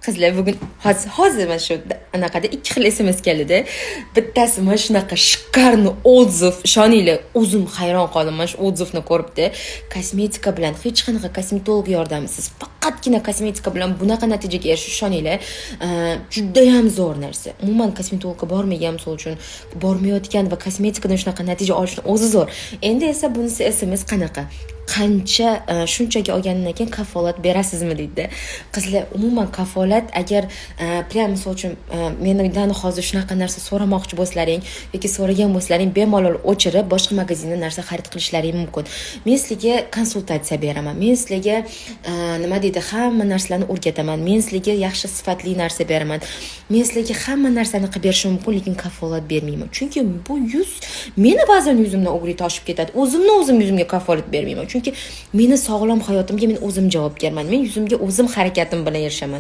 Qizlar bugun hozir mana shu anaqada ikki xil SMS keldi-da. Bittasi mana shunaqa shikkarni отзыв, ishoninglar, o'zim hayron qoldim mana shu отзывni ko'ribdi. Kosmetika bilan hech qanaqa kosmetolog yordamisiz, faqatgina kosmetika bilan bunaqa natijaga erishish, ishoninglar, juda ham zo'r narsa. Umuman kosmetologga bormagan, misol uchun bormayotgan va kosmetikadan shunaqa natija olishni o'zi zo'r. Endi esa bunisi SMS qanaqa? Qancha shunchaki olgandan keyin kafolat berasizmi deydi. Qizlar, umuman kafolat agar prям misol uchun mendan hozir shunaqa narsa so'ramoqchi bo'lsalaring yoki so'ragan bo'lsalaring, bemalol o'chirib boshqa magazindan narsa xarid qilishlaring mumkin. Men sizlarga konsultatsiya beraman. Men sizlarga nima deydi, hamma narsalarni o'rgataman. Men sizlarga yaxshi sifatli narsa beraman. Men sizlarga hamma narsani qilib berishim mumkin, lekin kafolat bermayman. Chunki bu yuz meni ba'zan yuzimdan o'g'ri toshib ketadi. O'zim yuzimga kafolat bermayman. Chunki meni sog'lom hayotimga men o'zim javobgarman. Men yuzimga o'zim harakatim bilan erishaman.